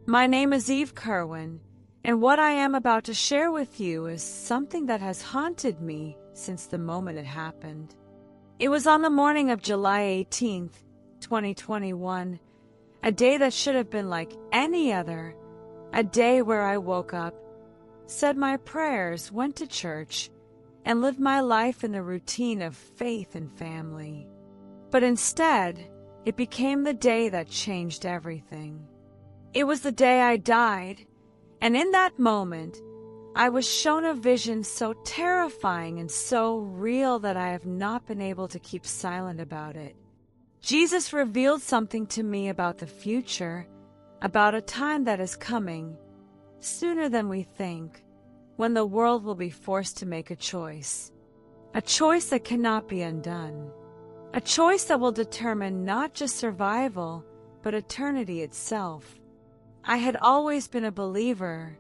My name is Eve Kerwin, and what I am about to share with you is something that has haunted me since the moment it happened. It was on the morning of July 18th, 2021, a day that should have been like any other, a day where I woke up, said my prayers, went to church, and lived my life in the routine of faith and family. But instead, it became the day that changed everything. It was the day I died, and in that moment, I was shown a vision so terrifying and so real that I have not been able to keep silent about it. Jesus revealed something to me about the future, about a time that is coming, sooner than we think, when the world will be forced to make a choice that cannot be undone, a choice that will determine not just survival, but eternity itself. I had always been a believer.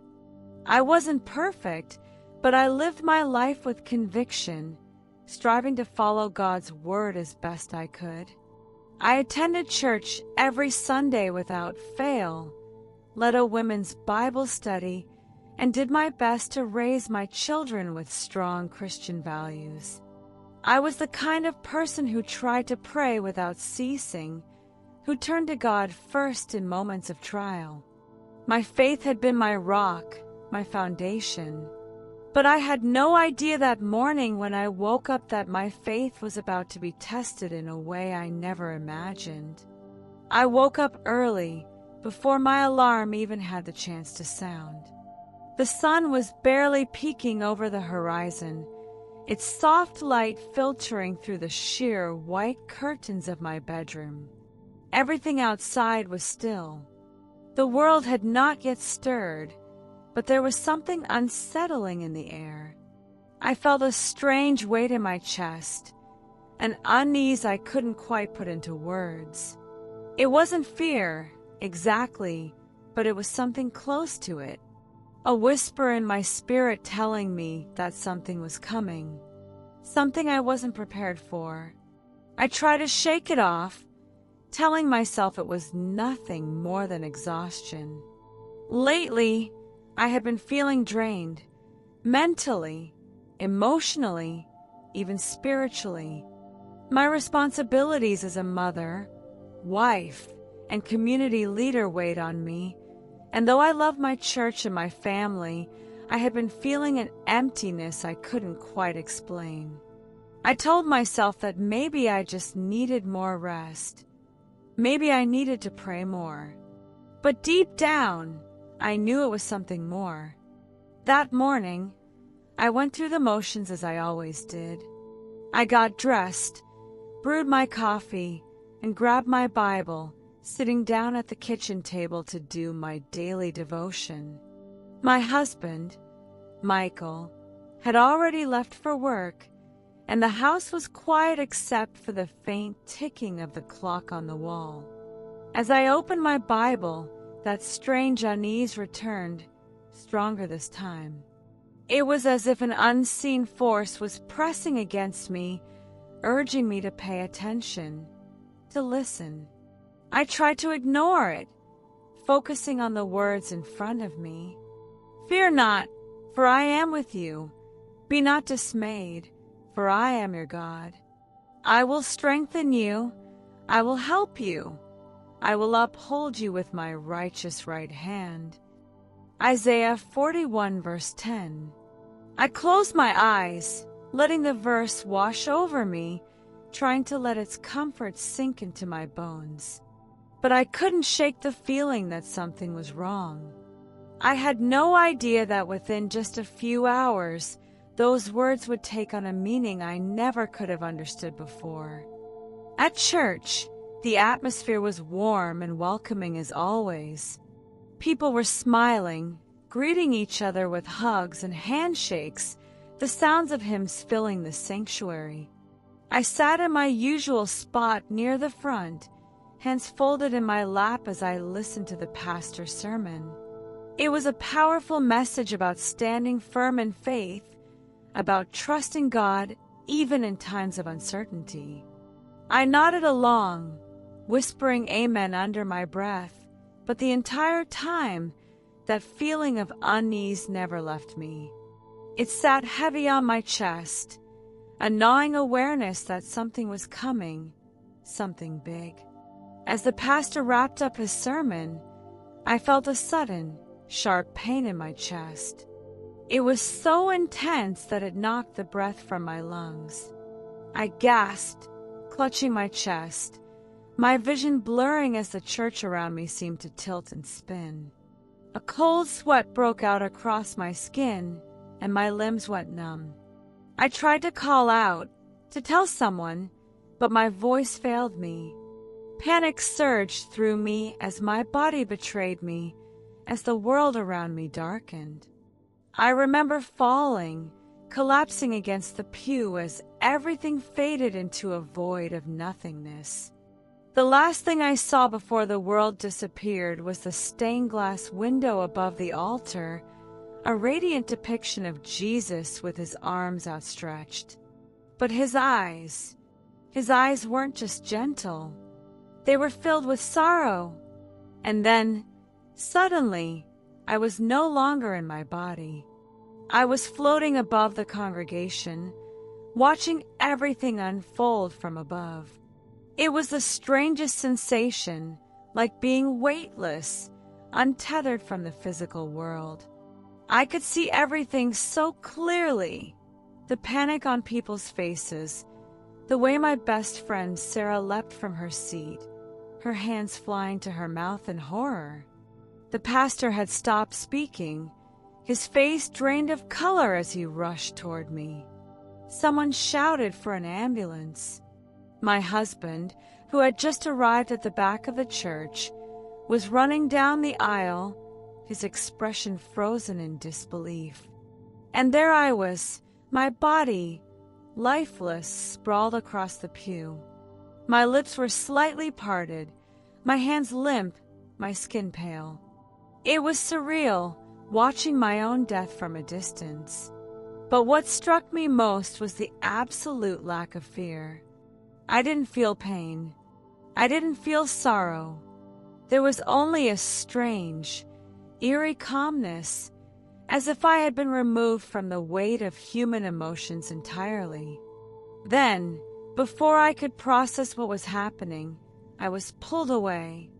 I wasn't perfect, but I lived my life with conviction, striving to follow God's word as best I could. I attended church every Sunday without fail, led a women's Bible study, and did my best to raise my children with strong Christian values. I was the kind of person who tried to pray without ceasing, who turned to God first in moments of trial. My faith had been my rock, my foundation. But I had no idea that morning when I woke up that my faith was about to be tested in a way I never imagined. I woke up early, before my alarm even had the chance to sound. The sun was barely peeking over the horizon, its soft light filtering through the sheer white curtains of my bedroom. Everything outside was still. The world had not yet stirred, but there was something unsettling in the air. I felt a strange weight in my chest, an unease I couldn't quite put into words. It wasn't fear, exactly, but it was something close to it. A whisper in my spirit telling me that something was coming, something I wasn't prepared for. I tried to shake it off, telling myself it was nothing more than exhaustion. Lately, I had been feeling drained, mentally, emotionally, even spiritually. My responsibilities as a mother, wife, and community leader weighed on me, and though I loved my church and my family, I had been feeling an emptiness I couldn't quite explain. I told myself that maybe I just needed more rest. Maybe I needed to pray more. But deep down, I knew it was something more. That morning, I went through the motions as I always did. I got dressed, brewed my coffee, and grabbed my Bible, sitting down at the kitchen table to do my daily devotion. My husband, Michael, had already left for work, and the house was quiet except for the faint ticking of the clock on the wall. As I opened my Bible, that strange unease returned, stronger this time. It was as if an unseen force was pressing against me, urging me to pay attention, to listen. I tried to ignore it, focusing on the words in front of me. "Fear not, for I am with you. Be not dismayed, for I am your God. I will strengthen you. I will help you. I will uphold you with my righteous right hand." Isaiah 41 verse 10. I closed my eyes, letting the verse wash over me, trying to let its comfort sink into my bones. But I couldn't shake the feeling that something was wrong. I had no idea that within just a few hours, those words would take on a meaning I never could have understood before. At church, the atmosphere was warm and welcoming as always. People were smiling, greeting each other with hugs and handshakes, the sounds of hymns filling the sanctuary. I sat in my usual spot near the front, hands folded in my lap as I listened to the pastor's sermon. It was a powerful message about standing firm in faith, about trusting God even in times of uncertainty. I nodded along, whispering amen under my breath, but the entire time, that feeling of unease never left me. It sat heavy on my chest, a gnawing awareness that something was coming, something big. As the pastor wrapped up his sermon, I felt a sudden, sharp pain in my chest. It was so intense that it knocked the breath from my lungs. I gasped, clutching my chest, my vision blurring as the church around me seemed to tilt and spin. A cold sweat broke out across my skin, and my limbs went numb. I tried to call out, to tell someone, but my voice failed me. Panic surged through me as my body betrayed me, as the world around me darkened. I remember falling, collapsing against the pew as everything faded into a void of nothingness. The last thing I saw before the world disappeared was the stained glass window above the altar, a radiant depiction of Jesus with his arms outstretched. But his eyes weren't just gentle. They were filled with sorrow. And then, suddenly, I was no longer in my body. I was floating above the congregation, watching everything unfold from above. It was the strangest sensation, like being weightless, untethered from the physical world. I could see everything so clearly, the panic on people's faces, the way my best friend Sarah leapt from her seat, her hands flying to her mouth in horror. The pastor had stopped speaking, his face drained of color as he rushed toward me. Someone shouted for an ambulance. My husband, who had just arrived at the back of the church, was running down the aisle, his expression frozen in disbelief. And there I was, my body, lifeless, sprawled across the pew. My lips were slightly parted, my hands limp, my skin pale. It was surreal, watching my own death from a distance. But what struck me most was the absolute lack of fear. I didn't feel pain. I didn't feel sorrow. There was only a strange, eerie calmness, as if I had been removed from the weight of human emotions entirely. Then, before I could process what was happening, I was pulled away.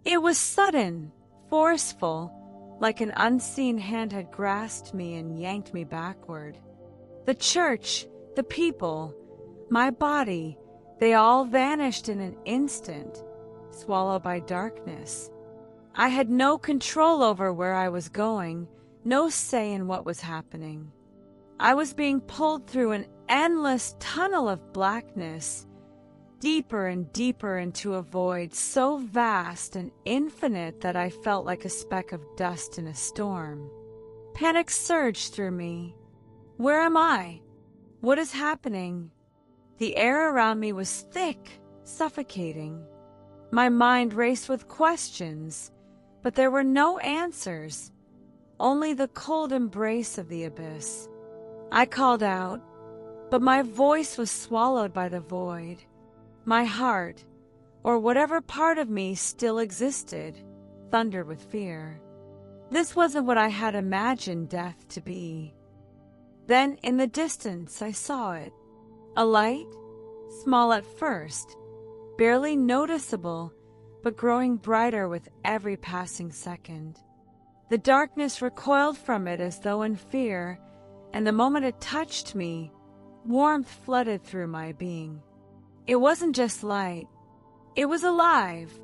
It was sudden, forceful, like an unseen hand had grasped me and yanked me backward. The church, the people, my body, they all vanished in an instant, swallowed by darkness. I had no control over where I was going, no say in what was happening. I was being pulled through an endless tunnel of blackness, deeper and deeper into a void so vast and infinite that I felt like a speck of dust in a storm. Panic surged through me. Where am I? What is happening? The air around me was thick, suffocating. My mind raced with questions, but there were no answers, only the cold embrace of the abyss. I called out, but my voice was swallowed by the void. My heart, or whatever part of me still existed, thundered with fear. This wasn't what I had imagined death to be. Then, in the distance, I saw it. A light, small at first, barely noticeable, but growing brighter with every passing second. The darkness recoiled from it as though in fear, and the moment it touched me, warmth flooded through my being. It wasn't just light. It was alive.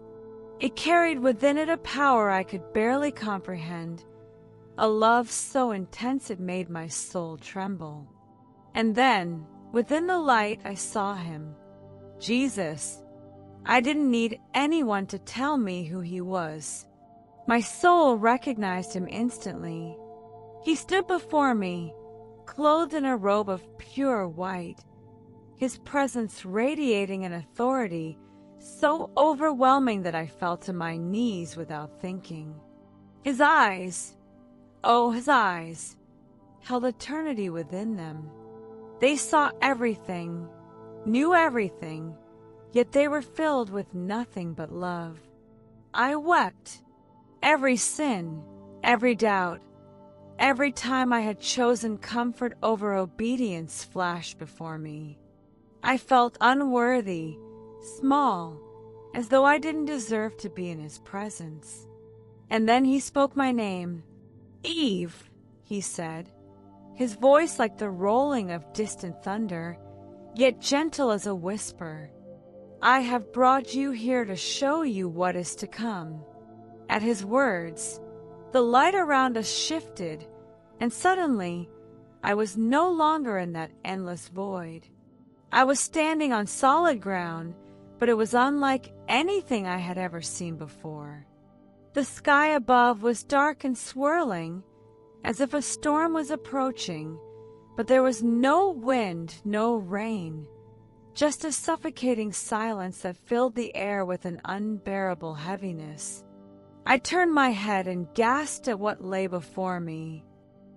It carried within it a power I could barely comprehend, a love so intense it made my soul tremble. And then, within the light, I saw him. Jesus. I didn't need anyone to tell me who he was. My soul recognized him instantly. He stood before me, clothed in a robe of pure white, his presence radiating an authority so overwhelming that I fell to my knees without thinking. His eyes, oh, his eyes, held eternity within them. They saw everything, knew everything, yet they were filled with nothing but love. I wept, every sin, every doubt, every time I had chosen comfort over obedience flashed before me. I felt unworthy, small, as though I didn't deserve to be in his presence. And then he spoke my name. "Eve," he said, his voice like the rolling of distant thunder, yet gentle as a whisper. "I have brought you here to show you what is to come." At his words, the light around us shifted, and suddenly I was no longer in that endless void. I was standing on solid ground, but it was unlike anything I had ever seen before. The sky above was dark and swirling, as if a storm was approaching, but there was no wind, no rain, just a suffocating silence that filled the air with an unbearable heaviness. I turned my head and gasped at what lay before me.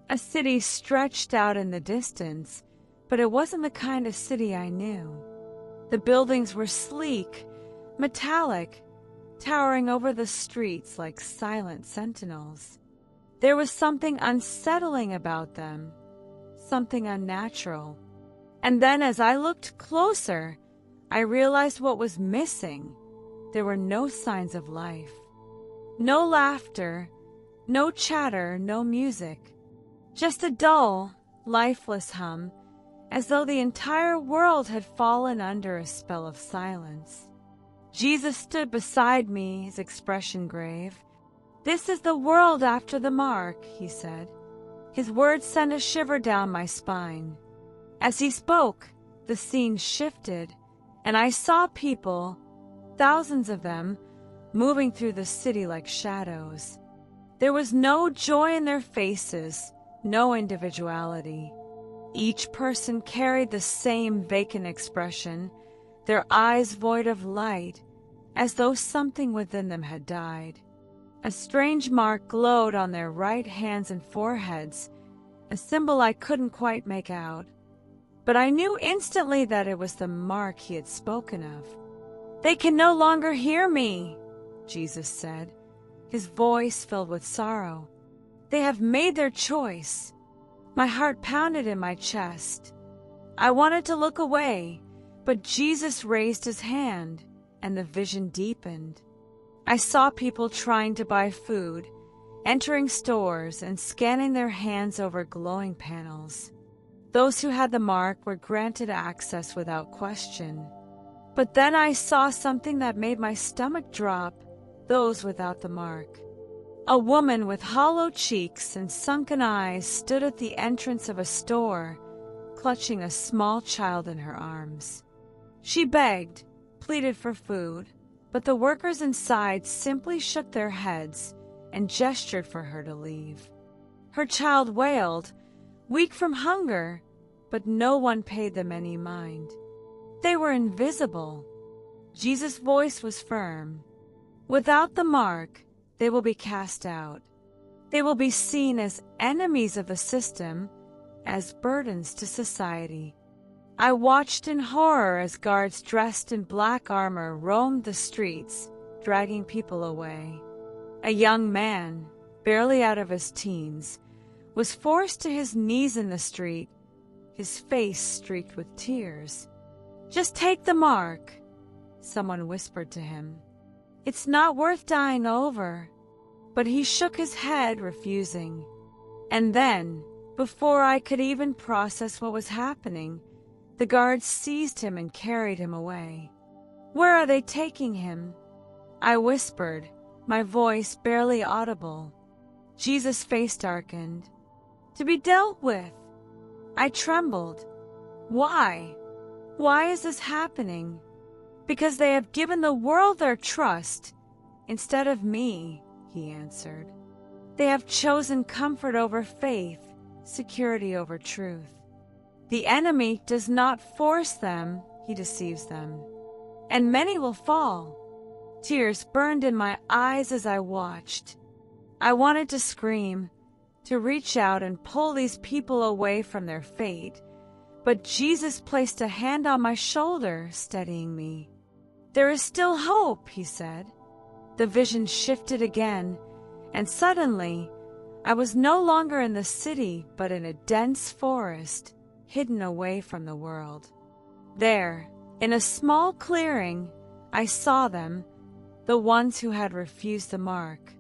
A city stretched out in the distance, but it wasn't the kind of city I knew. The buildings were sleek, metallic, towering over the streets like silent sentinels. There was something unsettling about them, something unnatural. And then as I looked closer, I realized what was missing. There were no signs of life. No laughter, no chatter, no music. Just a dull, lifeless hum, as though the entire world had fallen under a spell of silence. Jesus stood beside me, his expression grave. "This is the world after the mark," he said. His words sent a shiver down my spine. As he spoke, the scene shifted, and I saw people, thousands of them, moving through the city like shadows. There was no joy in their faces, no individuality. Each person carried the same vacant expression, their eyes void of light, as though something within them had died. A strange mark glowed on their right hands and foreheads, a symbol I couldn't quite make out. But I knew instantly that it was the mark he had spoken of. "They can no longer hear me," Jesus said, his voice filled with sorrow. "They have made their choice." My heart pounded in my chest. I wanted to look away, but Jesus raised his hand, and the vision deepened. I saw people trying to buy food, entering stores and scanning their hands over glowing panels. Those who had the mark were granted access without question. But then I saw something that made my stomach drop, those without the mark. A woman with hollow cheeks and sunken eyes stood at the entrance of a store, clutching a small child in her arms. She begged, pleaded for food, but the workers inside simply shook their heads and gestured for her to leave. Her child wailed, weak from hunger, but no one paid them any mind. They were invisible. Jesus' voice was firm. Without the mark, they will be cast out. They will be seen as enemies of the system, as burdens to society. I watched in horror as guards dressed in black armor roamed the streets, dragging people away. A young man, barely out of his teens, was forced to his knees in the street, his face streaked with tears. "Just take the mark," someone whispered to him. "It's not worth dying over." But he shook his head, refusing. And then, before I could even process what was happening, the guards seized him and carried him away. "Where are they taking him?" I whispered, my voice barely audible. Jesus' face darkened. "To be dealt with." I trembled. "Why? Why is this happening?" "Because they have given the world their trust instead of me," he answered. "They have chosen comfort over faith, security over truth. The enemy does not force them, he deceives them. And many will fall." Tears burned in my eyes as I watched. I wanted to scream, to reach out and pull these people away from their fate, but Jesus placed a hand on my shoulder, steadying me. "There is still hope," he said. The vision shifted again, and suddenly I was no longer in the city but in a dense forest, hidden away from the world. There, in a small clearing, I saw them, the ones who had refused the mark.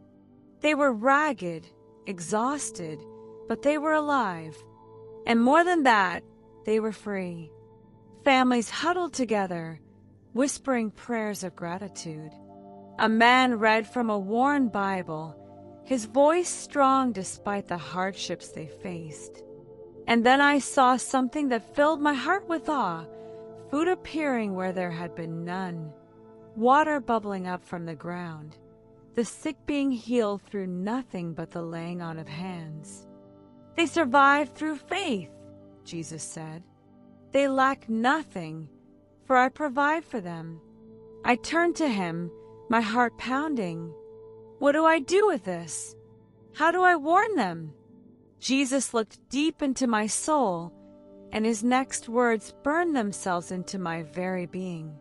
They were ragged, exhausted, but they were alive. And more than that, they were free. Families huddled together, whispering prayers of gratitude. A man read from a worn Bible, his voice strong despite the hardships they faced. And then I saw something that filled my heart with awe, food appearing where there had been none, water bubbling up from the ground, the sick being healed through nothing but the laying on of hands. They survived through faith, Jesus said. They lack nothing, for I provide for them. I turned to him, my heart pounding. What do I do with this? How do I warn them? Jesus looked deep into my soul, and his next words burned themselves into my very being.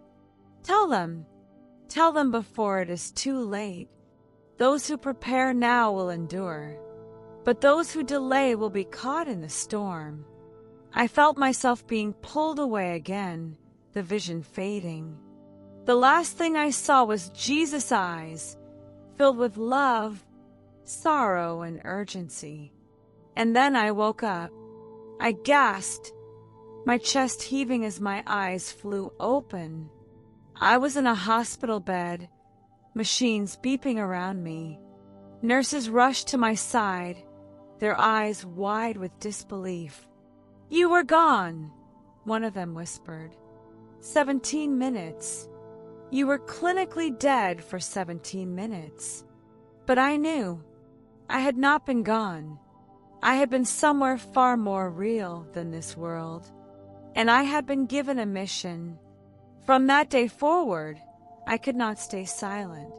Tell them before it is too late. Those who prepare now will endure, but those who delay will be caught in the storm. I felt myself being pulled away again, the vision fading. The last thing I saw was Jesus' eyes, filled with love, sorrow, and urgency. And then I woke up. I gasped, my chest heaving as my eyes flew open. I was in a hospital bed, machines beeping around me. Nurses rushed to my side, their eyes wide with disbelief. "You were gone," one of them whispered. 17 minutes. You were clinically dead for 17 minutes. But I knew. I had not been gone. I had been somewhere far more real than this world. And I had been given a mission. From that day forward, I could not stay silent.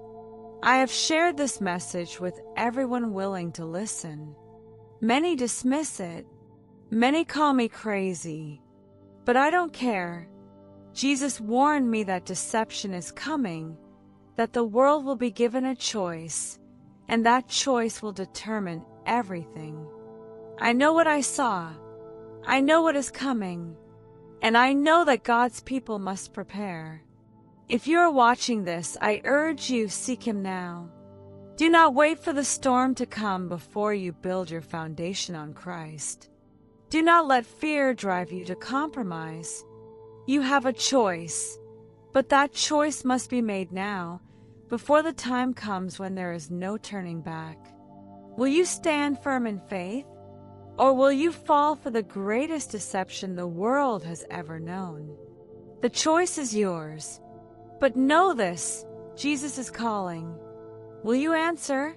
I have shared this message with everyone willing to listen. Many dismiss it. Many call me crazy. But I don't care. Jesus warned me that deception is coming, that the world will be given a choice, and that choice will determine everything. I know what I saw. I know what is coming. And I know that God's people must prepare. If you are watching this, I urge you, seek Him now. Do not wait for the storm to come before you build your foundation on Christ. Do not let fear drive you to compromise. You have a choice, but that choice must be made now, before the time comes when there is no turning back. Will you stand firm in faith, or will you fall for the greatest deception the world has ever known? The choice is yours, but know this, Jesus is calling. Will you answer?